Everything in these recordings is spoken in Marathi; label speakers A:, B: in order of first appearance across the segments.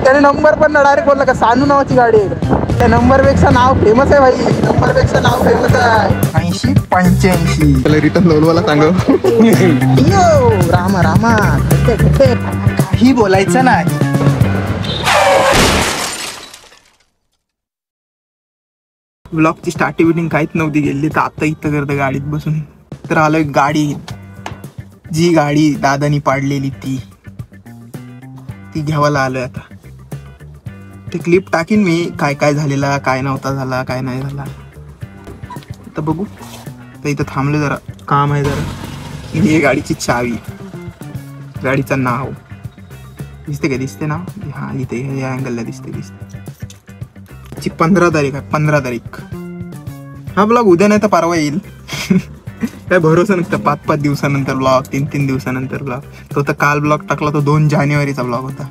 A: त्याने नंबर पण डायरेक्ट बोलला का सानू नावाची गाडी आहे. त्या नंबर पेक्षा नाव फेमस आहे भाई. नंबर पेक्षा नाव फेमस आहे. 80-85 त्याला रिटर्न लोलवाला सांग. रामा रामा काही बोलायचं नाही. ब्लॉगची स्टार्टिंग काहीच नव्हती गेली तर आता इथं करतं गाडीत बसून. तर आलोय गाडी, जी गाडी दादानी पाडलेली ती घ्यावायला आलोय आता. ते क्लिप टाकीन मी काय काय झालेला, काय नव्हता झाला, काय नाही झाला. आता बघू. तर इथं थांबलं जरा, काम आहे जरा. ही गाडीची चावी, गाडीचं नाव दिसते का? दिसते ना? हा इथे या अँगलला दिसते. 15 तारीख आहे, 15 तारीख. हा ब्लॉग उद्या नाही तर परवा येईल. काय भरोसा नसतं. 5-5 दिवसानंतर ब्लॉग, 3-3 दिवसानंतर ब्लॉग. तो तर काल ब्लॉग टाकला तो 2 जानेवारीचा ब्लॉग होता.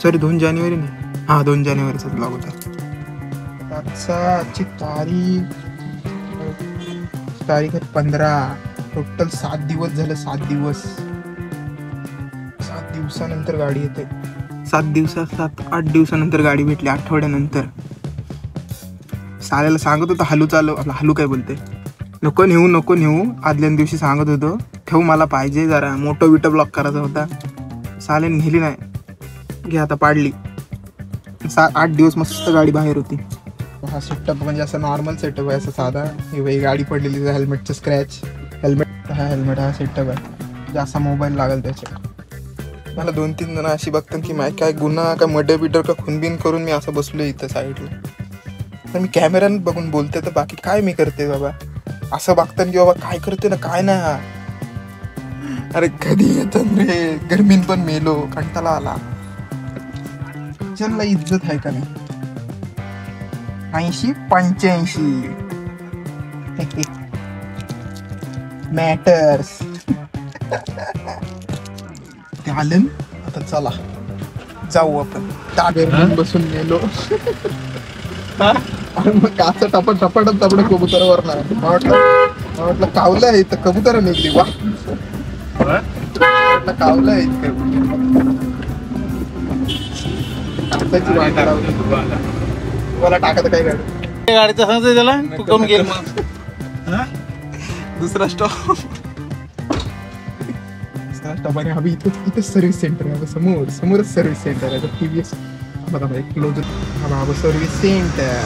A: सॉरी 2 जानेवारी नाही, हा 2 जानेवारीचा ब्लॉग होता. आजची तारीख आहे 15. टोटल 7 दिवस झाले. 7 दिवसानंतर गाडी येते. 7-8 दिवसानंतर गाडी भेटली, आठवड्यानंतर. साल्याला सांगत होतो हलू चालू, आपला हलू काय बोलते, नको नेऊ. आदल्या दिवशी सांगत होतो ठेवू, मला पाहिजे जरा मोठं विटं ब्लॉक करायचा होता. साल्याने नेली नाही. घे आता पाडली. 7-8 दिवस मस्त गाडी बाहेर होती. हा सेटअप म्हणजे असं नॉर्मल सेटअप आहे, असं साधा. ही गाडी पडलेली, हेल्मेटचं स्क्रॅच, हेल्मेट हा सेटअप आहे. असा मोबाईल लागेल त्याच्या. मला 2-3 जण अशी बघतात की माय काय गुन्हा, काय मर्डर बिडर का खूनबिन करून मी असं बसलो इथं साईडला. तर मी कॅमेराने बघून बोलते, तर बाकी काय मी करते बाबा. असं बघतात की बाबा काय करते ना काय नाही. अरे कधी येतात रे, गर्मीन पण मेलो, कंटाळा आला. चला इज्जत आहे का नाही. 80-85 मॅटर्स. ते आलं आता, चला जाऊ आपण. ताब्यात बसून गेलो. मग काचा टपट कबुतरावर नाही. म्हटलं कावलं आहे तर कबुतर निघली. वा कावलं आहे काचाची वाट लावली. तुम्हाला टाकत काय गाडीचं सांगतो त्याला, तू करून गेल मग दुसरा स्टॉप. आणि अभि इथं सर्व्हिस सेंटर आहे. समोरच सर्व्हिस सेंटर आहे. TVS close service centre.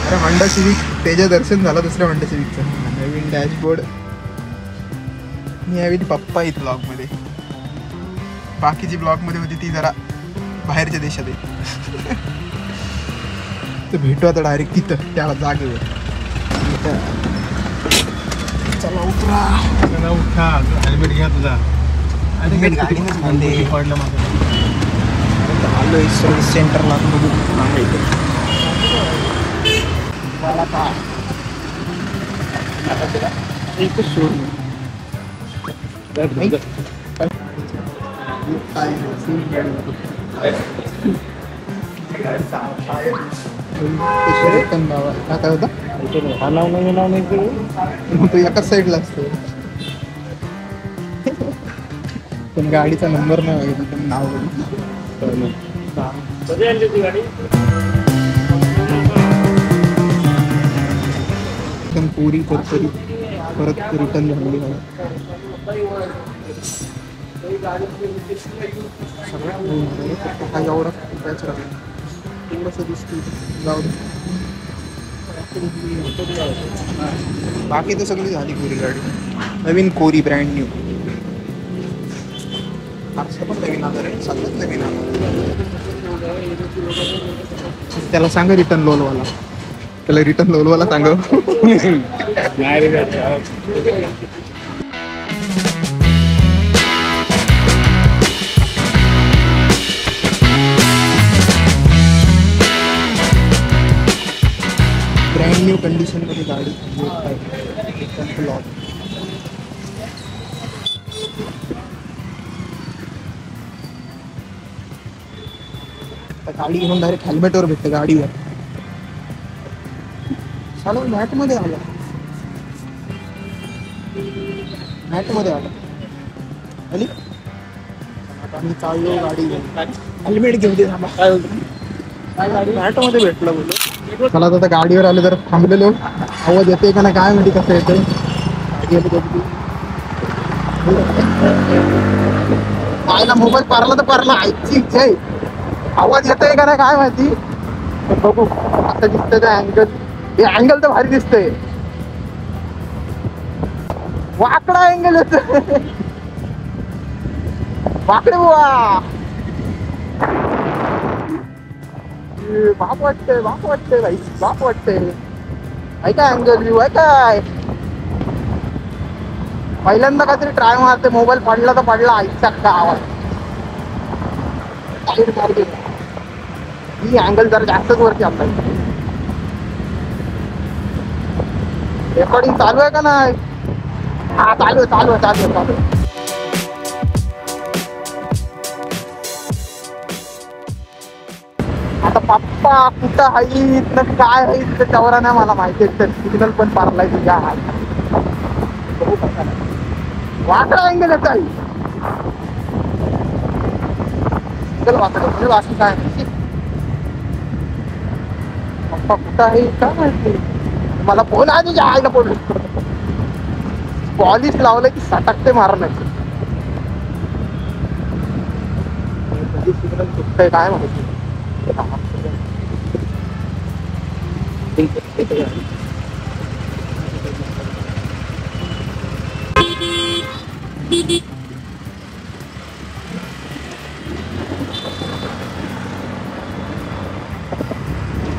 A: अरे होंडा सिविक, त्याच्या दर्शन झाला दुसऱ्या होंडा सिविकचं. नवीन डॅशबोर्ड. मी यावेळी पप्पा इथं ब्लॉगमध्ये. बाकीची ब्लॉगमध्ये होती ती जरा बाहेरच्या देशात आहे. तर भेटू आता डायरेक्ट तिथं त्या जागेवर. चला उतरा. हेल्मेट घ्या तुझा. गाडीनेच मध्ये पडलं माझं. आलोय सर्व्हिस सेंटरला. बघू मला का एकच सोडून काय होता तो एकाच साईडला असतो. पण गाडीचा नंबर नाही बघितला, पण नाव बघितलं. एकदम पुरी तरी परत रिटर्न झालेली आहे. हा एवढा पॅच राहिला, थोडंसं दिसतो. जाऊ दे. बाकी तर सगळी झाली कोरी गाडी. नवीन कोरी ब्रँड न्यू. असं पण नवीन आलं रे, सगळ्यात नवीन आलं. त्याला सांगा रिटर्न लोलवाला. त्याला रिटर्न लोलवाला सांगा. ब्रँड न्यू कंडिशन मध्ये गाडी गाडी घेऊन डायरेक्ट हेल्मेटवर भेटते गाडीवर. चालू मॅट मध्ये आला. मॅट मध्ये आला. आली आम्ही चाललो गाडी हेल्मेट घेऊन दे थांबा. काय होतं मध्ये भेटलं बोललो. मला आता गाडीवर आले जर थांबलेलो आवाज येते का नाही काय माहिती कसं येते. पाहिला मोबाईल पारला तर पारला आईची इच्छा आहे. आवाज येतोय का नाही काय माहिती बघू. आता दिसतंय का अँगल. हे अँगल तर भारी दिसतंय. वाकडा अँगल येतोय. वाकडे बुवा बाप वाटतंय भाई बाप वाटतंय. ऐका अँगल व्ह्यू आहे काय. पहिल्यांदा काहीतरी ट्राय मारते. मोबाईल पडला तर पडला आईचा का आवाज. ही अँगल जरा जास्तच वरती आपल्याला. रेकॉर्डिंग चालू आहे का नाही. हा चालू आहे. आता पप्पा कुठं आहे काय आहे त्याच्यावर नाही मला माहिती आहे. सिग्नल पण पारलाय तुझ्या वाकडा अँगल येत आहे. बाकी काय पप्पा कुठं आहे काय माहिती. मला फोन आहे तुझ्या आईला फोन. पॉलिश लावलं की सटकते मारण्याचं. सिग्नल चुकतंय काय माहिती.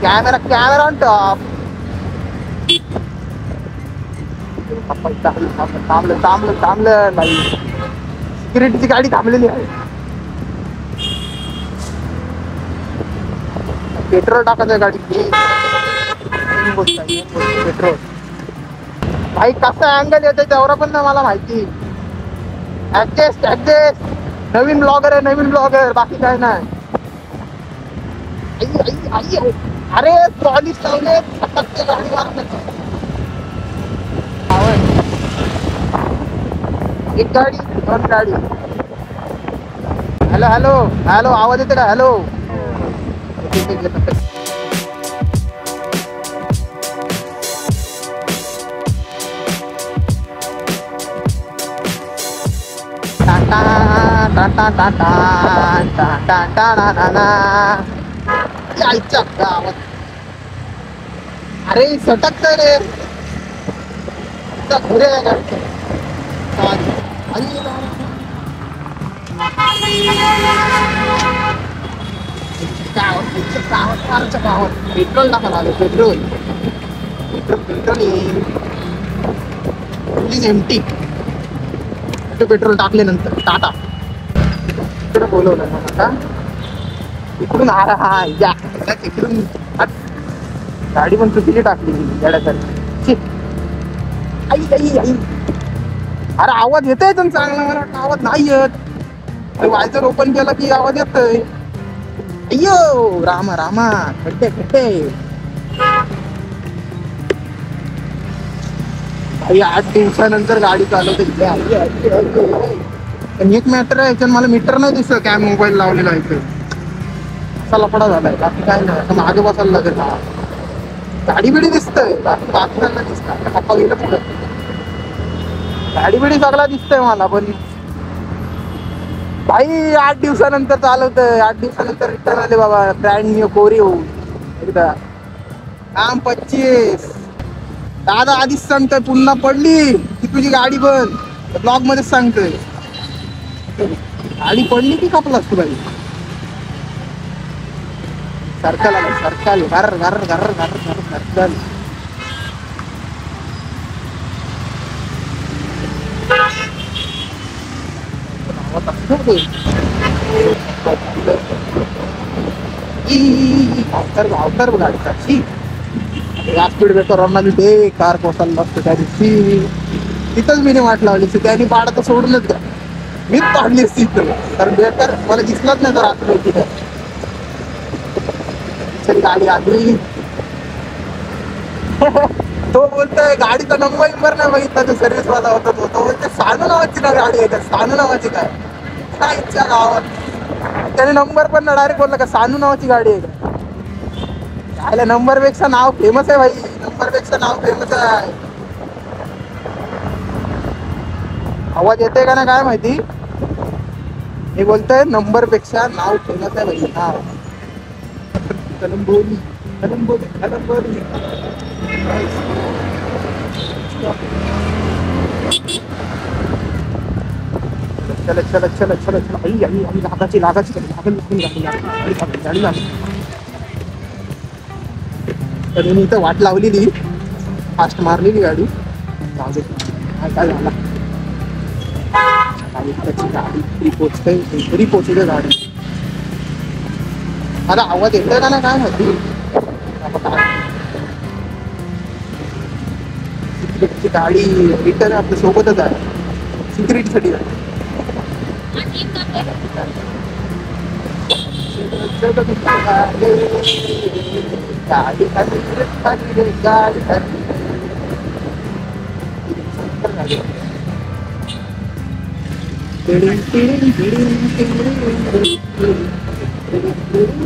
A: Camera on top. थांबलं नाही. सिक्युरिटीची गाडी थांबलेली आहे. पेट्रोल टाकायचं गाडी. पेट्रोल भाई कसा अँगल येते तेवढा पण ना मला माहिती. ऍडजस्ट नवीन ब्लॉगर बाकी काय नाही. आई अरे ट्रॉली लावले गाडी एक गाडी दोन गाडी. हॅलो आवाज येते का. हॅलो आईच्या गावात. अरे सटकतंय रे. पेट्रोल टाकायला आलो. Petrol please MT. पेट्रोल टाकल्यानंतर टाटा इकडे बोलवलं आता. इकडून हा या इकडून गाडी पण चुकीची टाकली गाड्यासारखी. आई अरे आवाज येतोय पण चांगला. मला आवाज नाही येत. वायझर ओपन केला की आवाज येतोय. अय्यो रामा खड्डे. 8 दिवसानंतर गाडी चालवते. पण एक मॅटर आहे मला मीटर नाही दिसत. काय मोबाईल लावलेला आहे असा लफडा झालाय. बाकी काय नाही. मागे बसायला लागेल. गाडी बिडी दिसतंय. बाकी दिसत पप्पा गेलं पुढे. गाडी बिडी सगळा दिसतंय मला. पण भाई 8 दिवसानंतर चालवतंय. 8 दिवसानंतर रिटर्न आले बाबा. ब्रँड न्यू कोरी होऊन एकदा काम 25. दादा आधीच सांगतोय पुन्हा पडली की तुझी गाडी बंद. ब्लॉग मध्ये सांगतोय. गाडी पडली की कापलास तू बाई. सर्कल घर. अवतार गाडीचा या स्पीड ब्रेकरना मी कार कोसळला असतो त्या दिवशी. तिथंच मी वाट लावली. त्यांनी पाडा तर सोडूनच द्या. मीच पाडली असती तर बेकार मला दिसलाच नाही तर रात्री तिथं गाडी आली. तो बोलतोय गाडीचा नंबर नाही बघितला. तो सर्व्हिस वाला होता. तो बोलतोय सानू नावाची ना गाडी आहे. सानू नावाची काय इच्छा गावात त्याने नंबर पण डायरेक्ट बोलला का सानू नावाची गाडी आहे का. यायला नंबर पेक्षा नाव फेमस आहे भाई, नंबर पेक्षा नाव फेमस आहे. आवाज येते का ना काय माहिती. मी बोलतोय नंबर पेक्षा नाव फेमस आहे भाई. हा कलंबोली कलंबोली कलंबोली. चल चल चल चल चल. आई आई आई लागाची लागाची गाडी लागली. तर मी इथं वाट लावलेली, फास्ट मारलेली गाडी. काय झाला गाडी तरी पोचते, तरी पोचते गाडी. आता आवाज येतोय का ना काय माहिती. सिक्युरिटीची गाडी रिटर्न आपल्या सोबतच आहे, सिक्युरिटीसाठी आहे.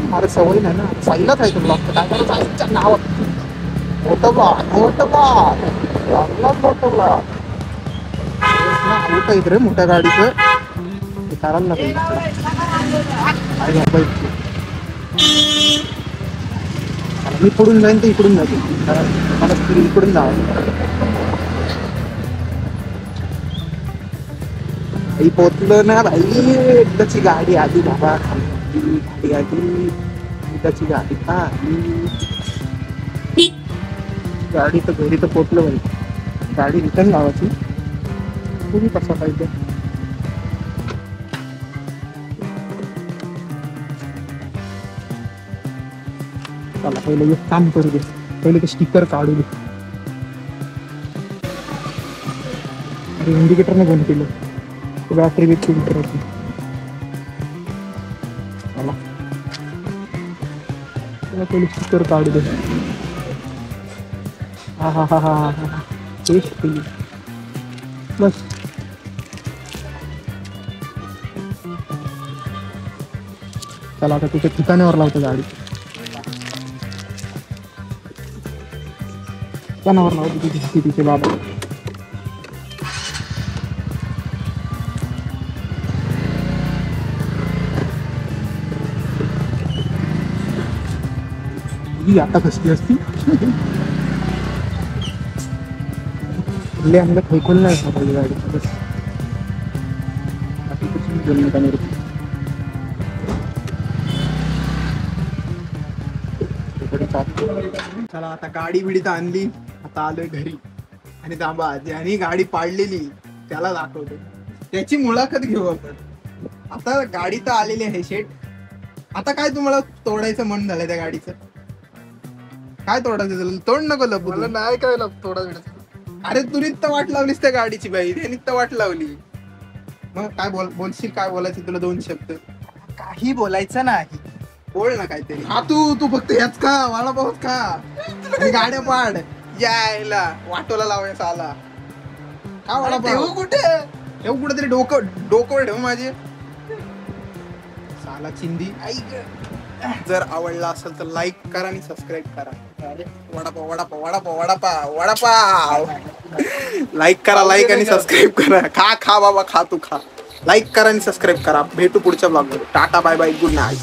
A: मला सवय नाही ना, साईलाच आहे तुला काय करायचं. आईच्या नावात मोठं आहेत रे मोठ्या गाडीचं. ते करायला लागेल. मी पुढून जाईन तर इकडून जाते, कारण मला इकडून जावं. आई पोचलो ना भाई. एकदाची गाडी आली बाबा, गाडी आली. एकदाची गाडी का गाडी तर घरी तर पोचलो भाई. गाडी रिटर्न लावायची. तुम्ही कसा पाहिजे. चला पहिले एक काम करू दे, पहिले ते स्टिकर काढू दे. अरे इंडिकेटर नाही बंद केलं, बॅटरी बी चेंज करायची. चला पहिले स्टिकर काढू दे. हा हा हा हा हा तेच बस. चला आता तिथे ठिकाणावर लावतो गाडी. ठिकाणावर लावतो तिथे बाबा. ही आता कसली असती. अंदर खैखोल नाही झाली गाडी. बस चला आता गाडी बिडी तर आणली. आता आलोय घरी आणि दाबा ज्याने गाडी पाडलेली त्याला दाखवतो, त्याची मुलाखत घेऊ आपण. आता गाडी तर आलेली आहे शेट. आता काय तुम्हाला तोडायचं मन झालंय त्या गाडीचं. काय तोडायचं झालं. तोड नको लपू. मला नाही काय तोडा. अरे तू नित्त वाट लावलीस त्या गाडीची बाई. ते नित्त वाट लावली. मग काय बोलशील. काय बोलायचं तुला. 2 शब्द.
B: काही बोलायचं नाही.
A: बोल ना काहीतरी. हा तू फक्त याच का वाला पाहत का आणि गाड्या पाड. यायला वाटोला लावायचा आला का वाला पाहू.
B: कुठे
A: ठेव कुठेतरी. डोकं ठेव माझे साला चिंदी. ऐक, जर आवडला असेल तर लाईक करा आणि सबस्क्राईब करा. वडापाव वडापाव वडापाव वडापाव वडापाव. लाईक करा, लाईक आणि सबस्क्राईब करा. खा बाबा खा. तू खा. लाईक करा आणि सबस्क्राईब करा. भेटू पुढच्या ब्लॉगमध्ये. Tata bye bye good night.